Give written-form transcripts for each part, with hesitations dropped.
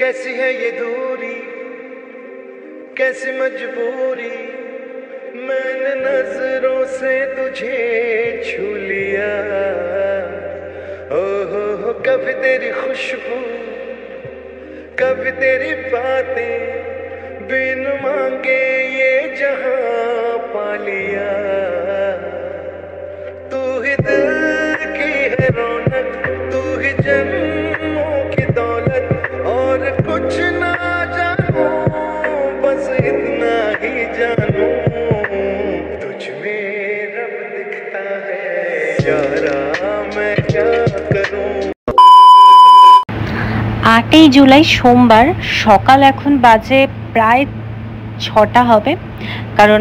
कैसी है ये दूरी, कैसी मजबूरी, मैंने नजरों से तुझे छू लिया। हो कभी तेरी खुशबू, कभी तेरी बातें, बिन मांगे ये जहां पा लिया। तू ही दिल की है रौनक, तू ही जन्मों की दौलत, और कुछ ना जानू, बस इतना ही जानू, तुझ में रब दिखता है यारा, मैं क्या करूं। 8 জুলাই সোমবার সকাল এখন বাজে প্রায় 6টা হবে, কারণ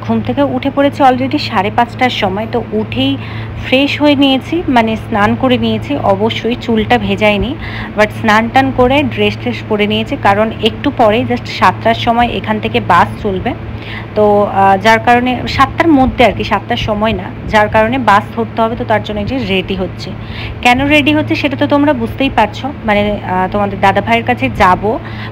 ঘুম থেকে উঠে পড়েছি অলরেডি 5:30টার সময়। তো উঠেই ফ্রেশ হয়ে নিয়েছি, মানে স্নান করে নিয়েছি, অবশ্যই চুলটা ভেজাইনি, বাট স্নান টান করে ড্রেস ট্রেস পরে নিয়েছি, কারণ একটু পরে জাস্ট 7টার সময় এখান থেকে বাস চলবে। তো যার কারণে 7টার মধ্যে আর কি, 7টার সময় না, যার কারণে বাস ধরতে হবে। তো তার জন্য যে রেডি হচ্ছে, কেন রেডি হচ্ছে সেটা তো তোমরা বুঝতেই পারছো। মানে তোমাদের দাদা ভাইয়ের কাছে যাব,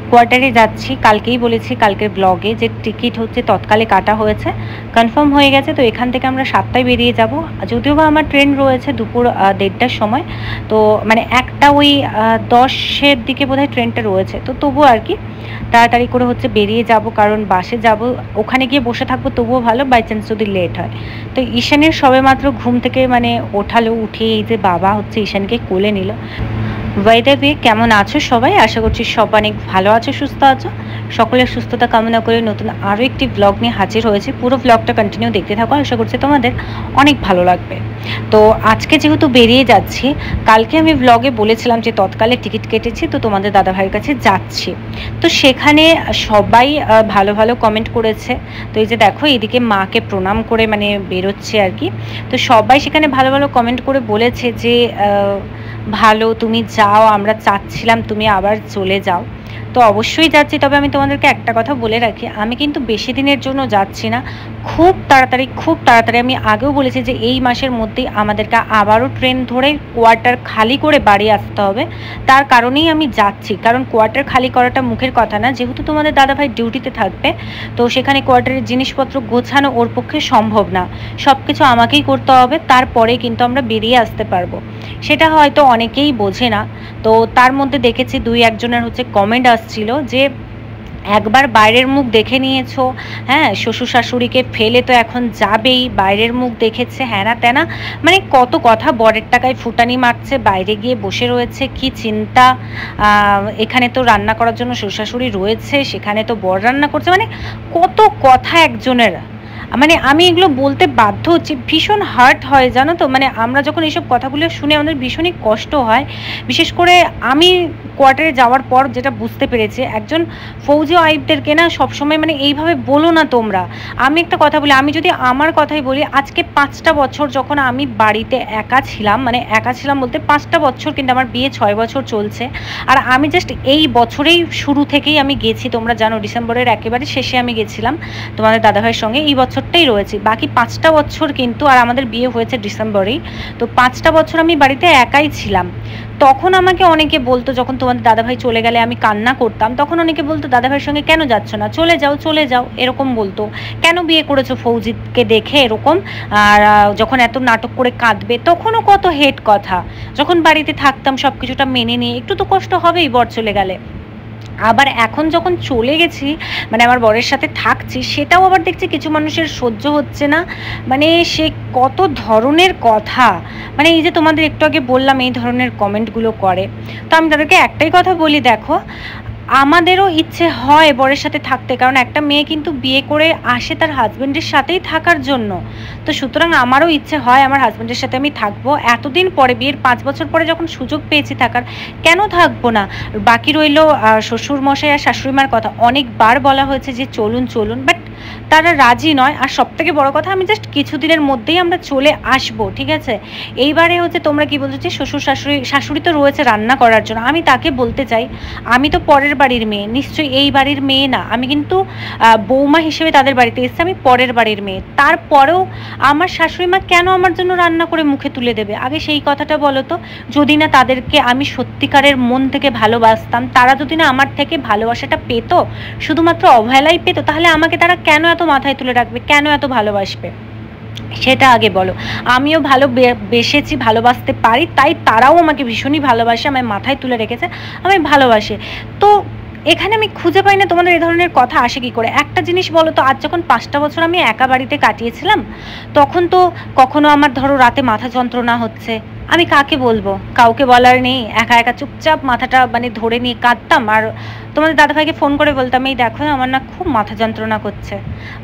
কোয়ার্টারে যাচ্ছি। কালকেই বলেছি, কালকের ব্লগে, যে টিকিট হচ্ছে তৎকালে কাটা হয়েছে, কনফার্ম হয়ে গেছে। তো এখান থেকে আমরা 7টায় বেরিয়ে যাব, যদিও বা আমার ট্রেন রয়েছে দুপুর 1:30টার সময়। তো মানে একটা ওই 10-এর দিকে বোধহয় ট্রেনটা রয়েছে। তো তবুও আর কি তাড়াতাড়ি করে হচ্ছে বেরিয়ে যাব, কারণ বাসে যাব, ওখানে গিয়ে বসে থাকবো তবুও ভালো, বাই চান্স যদি লেট হয়। তো ঈশানের সবে মাত্র ঘুম থেকে মানে ওঠালো, উঠে এই যে বাবা হচ্ছে ঈশানকে কোলে নিল। বাই দ্য ওয়ে, কেমন আছো সবাই? আশা করছি সব অনেক ভালো আছো, সুস্থ আছো। সকলের সুস্থতা কামনা করে নতুন আরও একটি ব্লগ নিয়ে হাজির হয়েছে। পুরো ব্লগটা কন্টিনিউ দেখতে থাকো, আশা করছি তোমাদের অনেক ভালো লাগবে। তো আজকে যেহেতু বেরিয়ে যাচ্ছি, কালকে আমি ব্লগে বলেছিলাম যে তৎকালে টিকিট কেটেছি, তো তোমাদের দাদাভাইয়ের কাছে যাচ্ছি। তো সেখানে সবাই ভালো ভালো কমেন্ট করেছে। তো এই যে দেখো, এদিকে মাকে প্রণাম করে মানে বেরোচ্ছে আর কি। তো সবাই সেখানে ভালো ভালো কমেন্ট করে বলেছে যে ভালো, তুমি যাও, আমরা চাচ্ছিলাম তুমি আবার চলে যাও। তো অবশ্যই যাচ্ছি, তবে আমি তোমাদেরকে একটা কথা বলে রাখি, আমি কিন্তু বেশি দিনের জন্য যাচ্ছি না, খুব তাড়াতাড়ি আমি আগেও বলেছি যে এই মাসের মধ্যেই আমাদেরকে আবারও ট্রেন ধরে কোয়ার্টার খালি করে বাড়ি আসতে হবে। তার কারণেই আমি যাচ্ছি, কারণ কোয়ার্টার খালি করাটা মুখের কথা না, যেহেতু তোমাদের দাদাভাই ডিউটিতে থাকবে, তো সেখানে কোয়ার্টারের জিনিসপত্র গোছানো ওর পক্ষে সম্ভব না, সব কিছু আমাকেই করতে হবে, তারপরে কিন্তু আমরা বেরিয়ে আসতে পারবো। সেটা হয়তো অনেকেই বোঝে না। তো তার মধ্যে দেখেছি 2-1 জনের হচ্ছে কমেন্ট আসছিল যে একবার বাইরের মুখ দেখে নিয়েছো, হ্যাঁ, শ্বশুর শাশুড়িকে ফেলে তো এখন যাবেই, বাইরের মুখ দেখেছে, হ্যানা ত্যানা, মানে কত কথা, বরের টাকায় ফুটানি মারছে, বাইরে গিয়ে বসে রয়েছে, কি চিন্তা, এখানে তো রান্না করার জন্য শ্বশুর শাশুড়ি রয়েছে, সেখানে তো বর রান্না করছে, মানে কত কথা একজনের। মানে আমি এগুলো বলতে বাধ্য হচ্ছি, ভীষণ হার্ট হয় জানো তো। মানে আমরা যখন এইসব কথাগুলো শুনে আমাদের ভীষণই কষ্ট হয়। বিশেষ করে আমি কোয়ার্টারে যাওয়ার পর যেটা বুঝতে পেরেছি, একজন ফৌজি ওয়াইফদেরকে না সবসময় মানে এইভাবে বলো না তোমরা। আমি একটা কথা বলি, আমি যদি আমার কথাই বলি, আজকে 5টা বছর যখন আমি বাড়িতে একা ছিলাম, মানে একা ছিলাম বলতে 5টা বছর, কিন্তু আমার বিয়ে 6 বছর চলছে। আর আমি জাস্ট এই বছরেই শুরু থেকেই আমি গেছি, তোমরা জানো ডিসেম্বরের একেবারে শেষে আমি গেছিলাম তোমাদের দাদাভাইয়ের সঙ্গে, এই বছরটাই রয়েছে, বাকি 5টা বছর কিন্তু, আর আমাদের বিয়ে হয়েছে ডিসেম্বরেই। তো 5টা বছর আমি বাড়িতে একাই ছিলাম। তখন আমাকে অনেকে বলতো, যখন তোমাদের দাদাভাই চলে গেলে আমি কান্না করতাম, তখন অনেকে বলতো দাদাভাইয়ের সঙ্গে কেন যাচ্ছ না, চলে যাও, এরকম বলতো, কেন বিয়ে করেছো ফৌজিকে দেখে এরকম, আর যখন এত নাটক করে কাঁদবে, তখনও কত হেট কথা। যখন বাড়িতে থাকতাম সব কিছুটা মেনে নিয়ে, একটু তো কষ্ট হবেই বর চলে গেলে। আবার এখন যখন চলে গেছি, মানে আমার বরের সাথে থাকছি, সেটাও আবার দেখছি কিছু মানুষের সহ্য হচ্ছে না, মানে সে কত ধরনের কথা, মানে এই যে তোমাদের একটু আগে বললাম এই ধরনের কমেন্টগুলো করে। তো আমি তাদেরকে একটাই কথা বলি, দেখো আমাদেরও ইচ্ছে হয় বরের সাথে থাকতে, কারণ একটা মেয়ে কিন্তু বিয়ে করে আসে তার হাজব্যান্ডের সাথেই থাকার জন্য। তো সুতরাং আমারও ইচ্ছে হয় আমার হাজব্যান্ডের সাথে আমি থাকবো, এতদিন পরে, বিয়ের 5 বছর পরে যখন সুযোগ পেয়েছি থাকার, কেন থাকবো না। বাকি রইল শ্বশুর মশাই আর শাশুড়ি মার কথা, অনেকবার বলা হয়েছে যে চলুন, বাট তারা রাজি নয়। আর সবথেকে বড় কথা, আমি জাস্ট কিছুদিনের মধ্যেই আমরা চলে আসবো, ঠিক আছে? এইবারে হচ্ছে তোমরা কি বলছো যে শ্বশুর শাশুড়ি তো রয়েছে রান্না করার জন্য, আমি তাকে বলতে চাই আমি তো পরের বাড়ির মেয়ে, নিশ্চয়ই এই বাড়ির মেয়ে না। আমি কিন্তু বৌমা হিসেবে তাদের বাড়িতে এসেছি, আমি পরের বাড়ির মেয়ে। তারপরেও আমার শাশুড়ি মা কেন আমার জন্য রান্না করে মুখে তুলে দেবে? আগে সেই কথাটা বলো তো। যদি না তাদেরকে আমি সত্যিকারের মন থেকে ভালোবাসতাম, তারা যদি না আমার থেকে ভালোবাসাটা পেতো, শুধুমাত্র অবহেলাই পেতো, তাহলে আমাকে তারা কেন এত মাথায় তুলে রাখবে, কেন এত ভালোবাসবে? সেটা আগে বলো। আমিও বেসেছি, ভালোবাসতে পারি, তাই তারাও আমাকে ভীষণই ভালোবাসে, আমায় মাথায় তুলে রেখেছে, আমি ভালোবাসি। তো এখানে আমি খুঁজে পাই না তোমাদের এই ধরনের কথা আসে কি করে। একটা জিনিস বলো তো, আজ যখন 5টা বছর আমি একা বাড়িতে কাটিয়েছিলাম, তখন তো কখনো আমার ধরো রাতে মাথা যন্ত্রণা হচ্ছে, আমি কাকে বলবো? কাউকে বলার নেই, একা একা চুপচাপ মাথাটা মানে ধরে নিয়ে কাঁদতাম। আর তোমাদের দাদাভাইকে ফোন করে বলতাম এই দেখো আমার না খুব মাথা যন্ত্রণা করছে।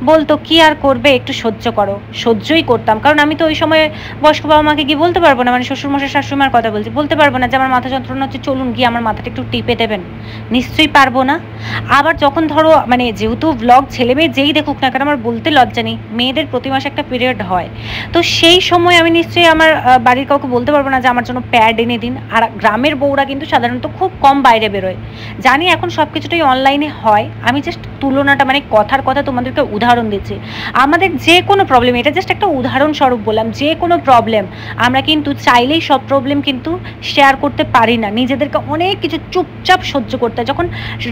বলতো কি আর করবে, একটু সহ্য করো। সহ্যই করতাম, কারণ আমি তো ওই সময় বয়স্ক বাবা মাকে গিয়ে বলতে পারবো না, মানে শ্বশুরমশাই শাশুড়িমার কথা বলছি, বলতে পারবো না যে আমার মাথা যন্ত্রণা হচ্ছে, চলুন গিয়ে আমার মাথাটা একটু টিপে দেবেন। নিশ্চয়ই পারবো না। আবার যখন ধরো মানে যেহেতু ব্লগ ছেলে মেয়ে যেই দেখুক না কেন, আমার বলতে লজ্জা নেই, মেয়েদের প্রতি মাসে একটা পিরিয়ড হয়, তো সেই সময় আমি নিশ্চয়ই আমার বাড়ির কাউকে বলতে পারবো না যে আমার জন্য প্যাড এনে দিন। আর গ্রামের বউরা কিন্তু সাধারণত খুব কম বাইরে বেরোয়, জানি এখন সব কিছুটাই অনলাইনে হয়। আমি জাস্ট তুলনাটা মানে কথার কথা তোমাদেরকে উদাহরণ দিচ্ছি। আমাদের যে কোনো প্রবলেম, এটা জাস্ট একটা উদাহরণস্বরূপ বললাম, যে কোনো প্রবলেম আমরা কিন্তু চাইলেই সব প্রবলেম কিন্তু শেয়ার করতে পারি না, নিজেদেরকে অনেক কিছু চুপচাপ সহ্য করতে হয়। যখন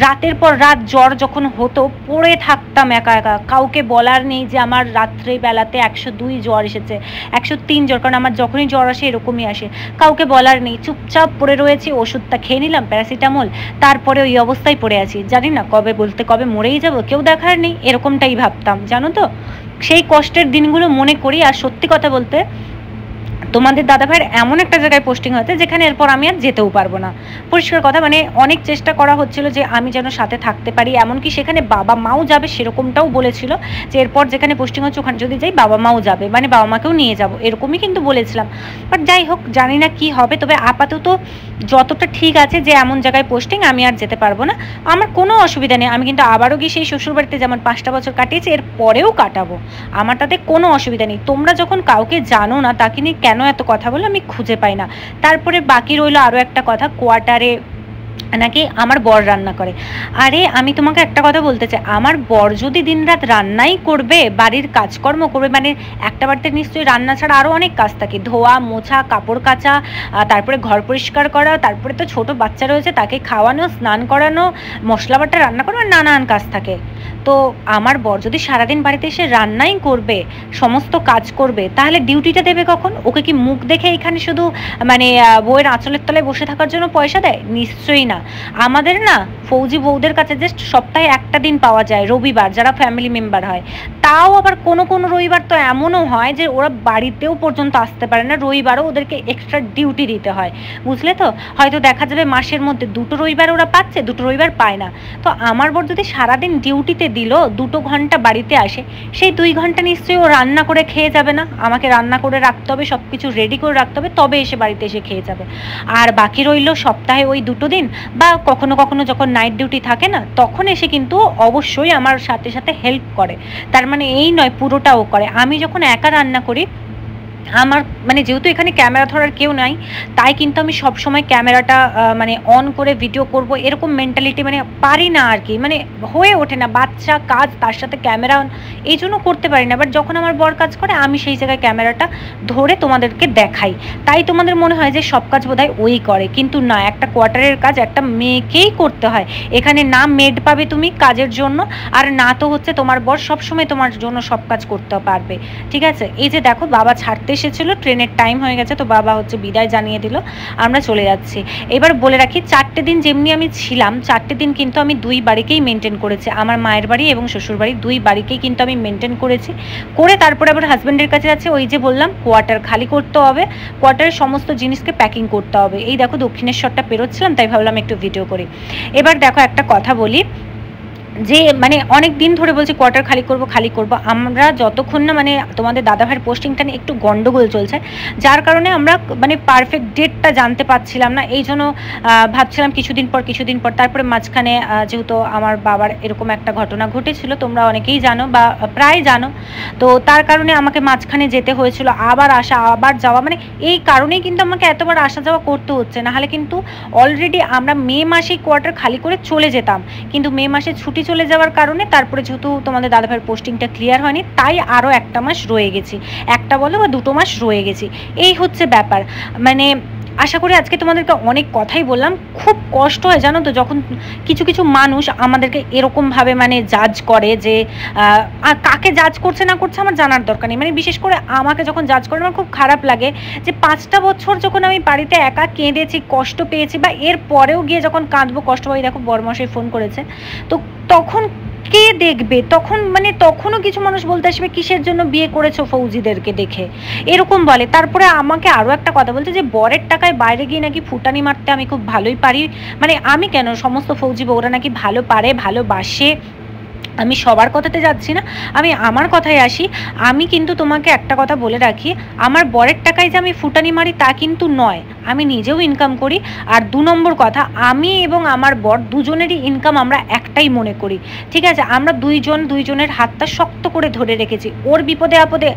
রাতের পর রাত জ্বর যখন হতো, পড়ে থাকতাম একা একা, কাউকে বলার নেই যে আমার রাত্রে বেলাতে 102 জ্বর এসেছে, 103 জ্বর, কারণ আমার যখনই জ্বর আসে এরকমই আসে, কাউকে বলার নেই, চুপচাপ পড়ে রয়েছি, ওষুধটা খেয়ে নিলাম প্যারাসিটামল, তারপরে ওই অবস্থায় পড়ে আছি, জানি না কবে বলতে কবে মরেই যাব, কেউ দেখার নেই, এরকমটাই ভাবতাম, জানো তো। সেই কষ্টের দিনগুলো মনে করি। আর সত্যি কথা বলতে, তোমাদের দাদাভাইয়ের এমন একটা জায়গায় পোস্টিং হয়েছে যেখানে এরপর আমি আর যেতেও পারবো না, পরিষ্কার কথা। মানে অনেক চেষ্টা করা হচ্ছিল যে আমি যেন সাথে থাকতে পারি, এমনকি সেখানে বাবা মাও যাবে সেরকমটাও বলেছিল, যে এরপর যেখানে পোস্টিং হচ্ছে ওখানে যদি যাই বাবা মাও যাবে, মানে বাবা মাকেও নিয়ে যাব, এরকমই কিন্তু বলেছিলাম। বাট যাই হোক, জানি না কি হবে। তবে আপাতত যতটা ঠিক আছে যে এমন জায়গায় পোস্টিং, আমি আর যেতে পারবো না, আমার কোনো অসুবিধা নেই। আমি কিন্তু আবারও গিয়ে সেই শ্বশুরবাড়িতে যেমন 5টা বছর কাটিয়েছি, এর পরেও কাটাবো, আমার তাতে কোনো অসুবিধা নেই। তোমরা যখন কাউকে জানো না, তাকে নিয়ে কেন এত কথা বলে আমি খুঁজে পাই না। তারপরে বাকি রইল আরও একটা কথা, কোয়ার্টারে নাকি আমার বর রান্না করে। আরে আমি তোমাকে একটা কথা বলতে চাই, আমার বর যদি দিনরাত রান্নাই করবে, বাড়ির কাজকর্ম করবে, মানে একটা বাড়িতে নিশ্চয়ই রান্না ছাড়া আরও অনেক কাজ থাকে, ধোয়া মোছা, কাপড় কাচা, তারপরে ঘর পরিষ্কার করা, তারপরে তো ছোট বাচ্চা রয়েছে তাকে খাওয়ানো, স্নান করানো, মশলা বাটা রান্না করানো, নানান কাজ থাকে। তো আমার বর যদি সারাদিন বাড়িতে এসে রান্নাই করবে, সমস্ত কাজ করবে, তাহলে ডিউটিটা দেবে কখন? ওকে কি মুখ দেখে এখানে শুধু মানে বউয়ের আঁচলের তলায় বসে থাকার জন্য পয়সা দেয়? নিশ্চয়ই না। আমাদের না ফৌজি বউদের কাছে জাস্ট সপ্তাহে একটা দিন পাওয়া যায়, রবিবার, যারা ফ্যামিলি মেম্বার হয়। তাও আবার কোনো কোনো রবিবার তো এমনও হয় যে ওরা বাড়িতেও পর্যন্ত আসতে পারে না, রবিবারও ওদেরকে এক্সট্রা ডিউটি দিতে হয়, বুঝলে তো। হয়তো দেখা যাবে মাসের মধ্যে 2টো রবিবার ওরা পাচ্ছে, 2টো রবিবার পায় না। তো আমার বর যদি সারাদিন ডিউটিতে দিল, 2 ঘন্টা বাড়িতে আসে, সেই 2 ঘন্টা নিশ্চয়ই ও রান্না করে খেয়ে যাবে না? আমাকে রান্না করে রাখতে হবে, সব কিছু রেডি করে রাখতে হবে, তবে এসে বাড়িতে এসে খেয়ে যাবে। আর বাকি রইল সপ্তাহে ওই 2টো দিন, বা কখনো কখনো যখন নাইট ডিউটি থাকে না, তখন এসে কিন্তু অবশ্যই আমার সাথে সাথে হেল্প করে। তার মানে এই নয় পুরোটাও করে। আমি যখন একা রান্না করি, আমার মানে যেহেতু এখানে ক্যামেরা ধরার কেউ নাই, তাই কিন্তু আমি সব সময় ক্যামেরাটা মানে অন করে ভিডিও করব এরকম মেন্টালিটি মানে পারি না আর কি, মানে হয়ে ওঠে না, বাচ্চা কাজ তার সাথে ক্যামেরা অন, এই জন্য করতে পারি না। বাট যখন আমার বর কাজ করে, আমি সেই জায়গায় ক্যামেরাটা ধরে তোমাদেরকে দেখাই, তাই তোমাদের মনে হয় যে সব কাজ বোধহয় ওই করে, কিন্তু না, একটা কোয়ার্টারের কাজ একটা মেয়েকেই করতে হয়। এখানে না মেড পাবে তুমি কাজের জন্য, আর না তো হচ্ছে তোমার বর সবসময় তোমার জন্য সব কাজ করতে পারবে, ঠিক আছে। এই যে দেখো, বাবা ছাড়তে এসেছিল, ট্রেনের টাইম হয়ে গেছে, তো বাবা হচ্ছে বিদায় জানিয়ে দিল, আমরা চলে যাচ্ছি। এবার বলে রাখি, 4টে দিন যেমনি আমি ছিলাম, 4টে দিন কিন্তু আমি 2 বাড়িকেই মেনটেন করেছি, আমার মায়ের বাড়ি এবং শ্বশুর বাড়ি 2 বাড়িকেই কিন্তু আমি মেনটেন করেছি। করে তারপরে আবার হাজব্যান্ডের কাছে যাচ্ছে, ওই যে বললাম কোয়ার্টার খালি করতে হবে, কোয়ার্টারের সমস্ত জিনিসকে প্যাকিং করতে হবে। এই দেখো দক্ষিণেশ্বরটা পেরোচ্ছিলাম, তাই ভাবলাম একটু ভিডিও করি। এবার দেখো একটা কথা বলি, যে মানে অনেক দিন ধরে বলছি কোয়ার্টার খালি করব খালি করব, আমরা যতক্ষণ না মানে তোমাদের দাদাভাইয়ের পোস্টিংটা নিয়ে একটু গন্ডগোল চলছে, যার কারণে আমরা মানে পারফেক্ট ডেটটা জানতে পারছিলাম না, এই জন্য ভাবছিলাম কিছুদিন পর। তারপরে মাঝখানে যেহেতু আমার বাবার এরকম একটা ঘটনা ঘটেছিল, তোমরা অনেকেই জানো বা প্রায় জানো, তো তার কারণে আমাকে মাঝখানে যেতে হয়েছিল, আবার আসা আবার যাওয়া, মানে এই কারণেই কিন্তু আমাকে এতবার আসা যাওয়া করতে হচ্ছে। নাহলে কিন্তু অলরেডি আমরা মে মাসেই কোয়ার্টার খালি করে চলে যেতাম, কিন্তু মে মাসে ছুটি চলে যাওয়ার কারণে তারপরে যেহেতু তোমাদের দাদাভাইয়ের পোস্টিংটা ক্লিয়ার হয়নি, তাই আরও একটা মাস রয়ে গেছি, একটা বলো বা 2 মাস রয়ে গেছি, এই হচ্ছে ব্যাপার। মানে আশা করি আজকে তোমাদেরকে অনেক কথাই বললাম। খুব কষ্ট হয় জানো তো, যখন কিছু মানুষ আমাদেরকে এরকমভাবে মানে জাজ করে, যে কাকে জাজ করছে না করছে আমার জানার দরকার নেই, মানে বিশেষ করে আমাকে যখন জাজ করে আমার খুব খারাপ লাগে, যে 5টা বছর যখন আমি বাড়িতে একা কেঁদেছি, কষ্ট পেয়েছি, বা এর পরেও গিয়ে যখন কাঁদবো কষ্ট পাই, দেখো বড়মশাই ফোন করেছে, তো তখন কে দেখবে? তখন মানে তখনও কিছু মানুষ বলতে আসবে কিসের জন্য বিয়ে করেছো ফৌজিদেরকে দেখে, এরকম বলে। তারপরে আমাকে আরও একটা কথা বলছে যে বরের টাকায় বাইরে গিয়ে নাকি ফুটানি মারতে আমি খুব ভালোই পারি, মানে আমি কেন, সমস্ত ফৌজি বউরা নাকি ভালো পারে, ভালোবাসে। আমি সবার কথাতে যাচ্ছি না, আমি আমার কথায় আসি। আমি কিন্তু তোমাকে একটা কথা বলে রাখি, আমার বরের টাকায় যে আমি ফুটানি মারি তা কিন্তু নয়, আমি নিজেও ইনকাম করি। আর 2 নম্বর কথা, আমি এবং আমার বর দুজনেরই ইনকাম আমরা একটাই মনে করি, ঠিক আছে? আমরা দুইজনের হাতটা শক্ত করে ধরে রেখেছি, ওর বিপদে আপদে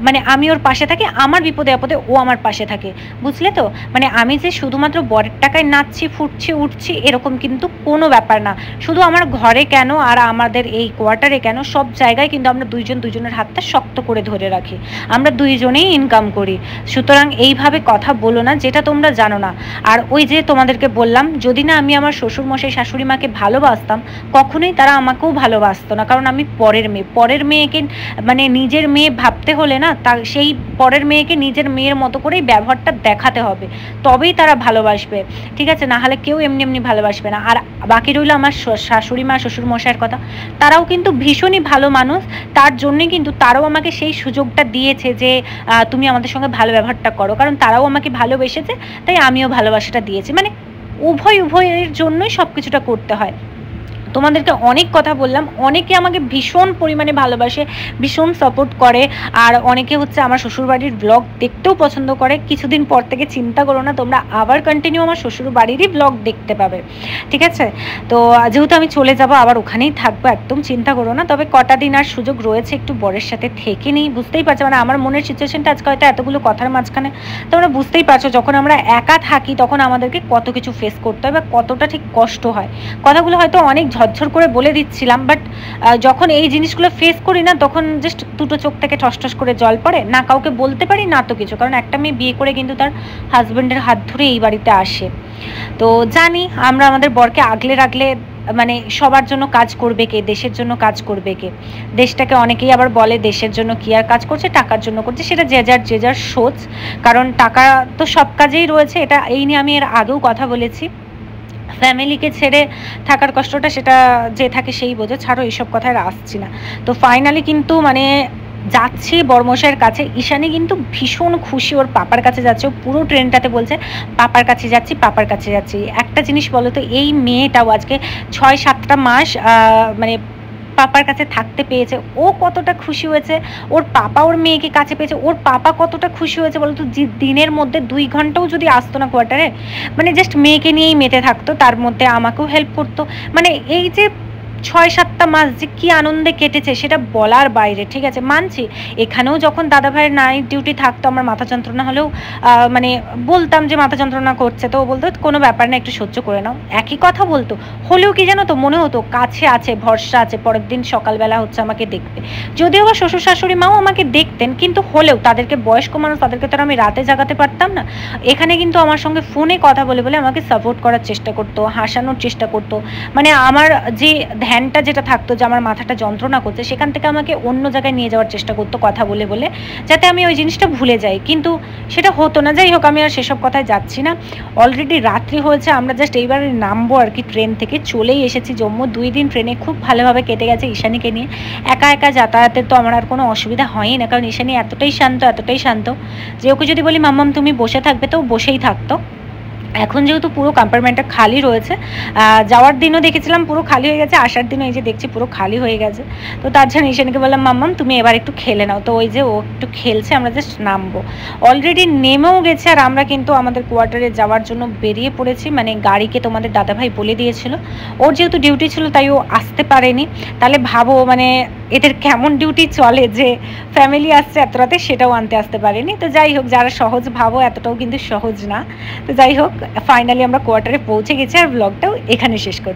মানে আমি ওর পাশে থাকি, আমার বিপদে আপদে ও আমার পাশে থাকে, বুঝলে তো? মানে আমি যে শুধুমাত্র বরের টাকায় নাচছি, ফুটছি, উঠছি, এরকম কিন্তু কোনো ব্যাপার না। শুধু আমার ঘরে কেন আর আমাদের এই কোয়ার্টারে কেন, সব জায়গায় কিন্তু আমরা দুইজনের হাতটা শক্ত করে ধরে রাখি, আমরা দুইজনেই ইনকাম করি। সুতরাং এইভাবে কথা বলো না যেটা তোমরা জানো না। আর ওই যে তোমাদেরকে বললাম, যদি না আমি আমার শ্বশুরমশাই শাশুড়ি মাকে ভালোবাসতাম, কখনোই তারা আমাকেও ভালোবাসতো না, কারণ আমি পরের মেয়েকে মানে নিজের মেয়ে ভাবতে হলে না, তা সেই পরের মেয়েকে নিজের মেয়ের মতো করেই ব্যবহারটা দেখাতে হবে, তবেই তারা ভালোবাসবে, ঠিক আছে? না হলে কেউ এমনি ভালোবাসবে না। আর বাকি রইল আমার শাশুড়ি মা শ্বশুরমশাইয়ের কথা, তারাও কিন্তু ভীষণই ভালো মানুষ, তার জন্যে কিন্তু তারাও আমাকে সেই সুযোগটা দিয়েছে যে তুমি আমাদের সঙ্গে ভালো ব্যবহারটা করো, কারণ তারাও আমাকে ভালোবেসেছে, তাই আমিও ভালোবাসাটা দিয়েছি। মানে উভয়ের জন্যই সব কিছুটা করতে হয়। তোমাদেরকে অনেক কথা বললাম, অনেকে আমাকে ভীষণ পরিমাণে ভালোবাসে, ভীষণ সাপোর্ট করে, আর অনেকে হচ্ছে আমার শ্বশুরবাড়ির ব্লগ দেখতেও পছন্দ করে। কিছুদিন পর থেকে চিন্তা করো না, তোমরা আবার কন্টিনিউ আমার শ্বশুরবাড়িরই ব্লগ দেখতে পাবে, ঠিক আছে? তো যেহেতু আমি চলে যাব, আবার ওখানেই থাকবো, একদম চিন্তা করো না। তবে কটা দিন আর সুযোগ রয়েছে একটু বরের সাথে থেকে নিই, বুঝতেই পারছো মানে আমার মনের সিচুয়েশনটা আজকে হয়তো এতগুলো কথার মাঝখানে তোমরা বুঝতেই পারছো, যখন আমরা একা থাকি তখন আমাদেরকে কত কিছু ফেস করতে হয় বা কতটা ঠিক কষ্ট হয়। কথাগুলো হয়তো অনেক ঝরঝর করে বলে দিচ্ছিলাম, বাট যখন এই জিনিসগুলো ফেস করি না, তখন জাস্ট দুটো চোখ থেকে ঠস করে জল পড়ে, না কাউকে বলতে পারি না তো কিছু, কারণ একটা মেয়ে বিয়ে করে কিন্তু তার হাজব্যান্ডের হাত ধরে এই বাড়িতে আসে। তো জানি আমরা আমাদের বরকে আগলে রাখলে মানে সবার জন্য কাজ করবে কে, দেশের জন্য কাজ করবে কে? দেশটাকে অনেকেই আবার বলে দেশের জন্য কি আর কাজ করছে, টাকার জন্য করছে, সেটা যে যার সোচ, কারণ টাকা তো সব কাজেই রয়েছে। এটা এই নিয়ে আমি এর আগেও কথা বলেছি, ফ্যামিলিকে ছেড়ে থাকার কষ্টটা সেটা যে থাকে সেই বোঝে, ছাড়ো এইসব কথায় আসছি না। তো ফাইনালি কিন্তু মানে যাচ্ছি বড়মশাইয়ের কাছে, ঈশানী কিন্তু ভীষণ খুশি, ওর পাপার কাছে যাচ্ছে, ও পুরো ট্রেনটাতে বলছে পাপার কাছে যাচ্ছি। একটা জিনিস বলো তো, এই মেয়েটাও আজকে 6-7টা মাস মানে পাপার কাছে থাকতে পেয়েছে, ও কতটা খুশি হয়েছে, ওর পাপা ওর মেয়েকে কাছে পেয়েছে, ওর পাপা কতটা খুশি হয়েছে বলতো। দিনের মধ্যে 2 ঘন্টাও যদি আসতো না কোয়ার্টারে, মানে জাস্ট মেয়েকে নিয়েই মেতে থাকতো, তার মধ্যে আমাকেও হেল্প করতো। মানে এই যে 6-7টা মাস যে কি আনন্দে কেটেছে সেটা বলার বাইরে, ঠিক আছে? মানছি এখানেও যখন দাদা ভাইয়ের নাইট ডিউটি থাকতো, আমার মাথা যন্ত্রণা হলেও মানে বলতাম যে মাথা যন্ত্রণা করছে, তো ও বলতো কোনো ব্যাপার না, একটু সহ্য করে নাও, একই কথা বলতো। হলেও কি জানো তো, মনে হতো কাছে আছে, ভরসা আছে, পরের দিন সকালবেলা হচ্ছে আমাকে দেখবে। যদিও বা শ্বশুর শাশুড়ি মাও আমাকে দেখতেন, কিন্তু হলেও তাদেরকে বয়স্ক মানুষ, তাদেরকে তো আমি রাতে জাগাতে পারতাম না। এখানে কিন্তু আমার সঙ্গে ফোনে কথা বলে আমাকে সাপোর্ট করার চেষ্টা করতো, হাসানোর চেষ্টা করতো, মানে আমার যে ধ্যানটা যেটা থাকতো যে আমার মাথাটা যন্ত্রণা করছে, সেখান থেকে আমাকে অন্য জায়গায় নিয়ে যাওয়ার চেষ্টা করতো কথা বলে যাতে আমি ওই জিনিসটা ভুলে যাই, কিন্তু সেটা হতো না। যাই হোক, আমি আর সেসব কথায় যাচ্ছি না। অলরেডি রাত্রি হয়েছে, আমরা জাস্ট এইবার নামবো আর কি, ট্রেন থেকে চলেই এসেছি জম্মু। 2 দিন ট্রেনে খুব ভালোভাবে কেটে গেছে ঈশানীকে নিয়ে। একা যাতায়াতের তো আমার আর কোনো অসুবিধা হয়ই না, কারণ ঈশানী এতটাই শান্ত যে ওকে যদি বলি মাম্মাম তুমি বসে থাকবে, তো বসেই থাকতো। এখন যেহেতু পুরো কম্পার্টমেন্টটা খালি রয়েছে, যাওয়ার দিনও দেখেছিলাম পুরো খালি হয়ে গেছে, আসার দিনও এই যে দেখছি পুরো খালি হয়ে গেছে। তো তার জন্য ঈশানীকে বললাম মাম্মাম তুমি এবার একটু খেলে নাও। তো ওই যে ও একটু খেলছে, আমরা জাস্ট নামবো, অলরেডি নেমেও গেছে। আর আমরা কিন্তু আমাদের কোয়ার্টারে যাওয়ার জন্য বেরিয়ে পড়েছি, মানে গাড়িকে তোমাদের দাদাভাই বলে দিয়েছিল, ওর যেহেতু ডিউটি ছিল তাই ও আসতে পারেনি। তাহলে ভাবো মানে এদের কেমন ডিউটি চলে যে ফ্যামিলি আসছে এত রাতে সেটাও আনতে আসতে পারেনি। তো যাই হোক, যারা সহজ ভাবো এতটাও কিন্তু সহজ না। তো যাই হোক, ফাইনালি আমরা কোয়ার্টারে পৌঁছে গেছি আর ব্লগটাও এখানে শেষ করছি।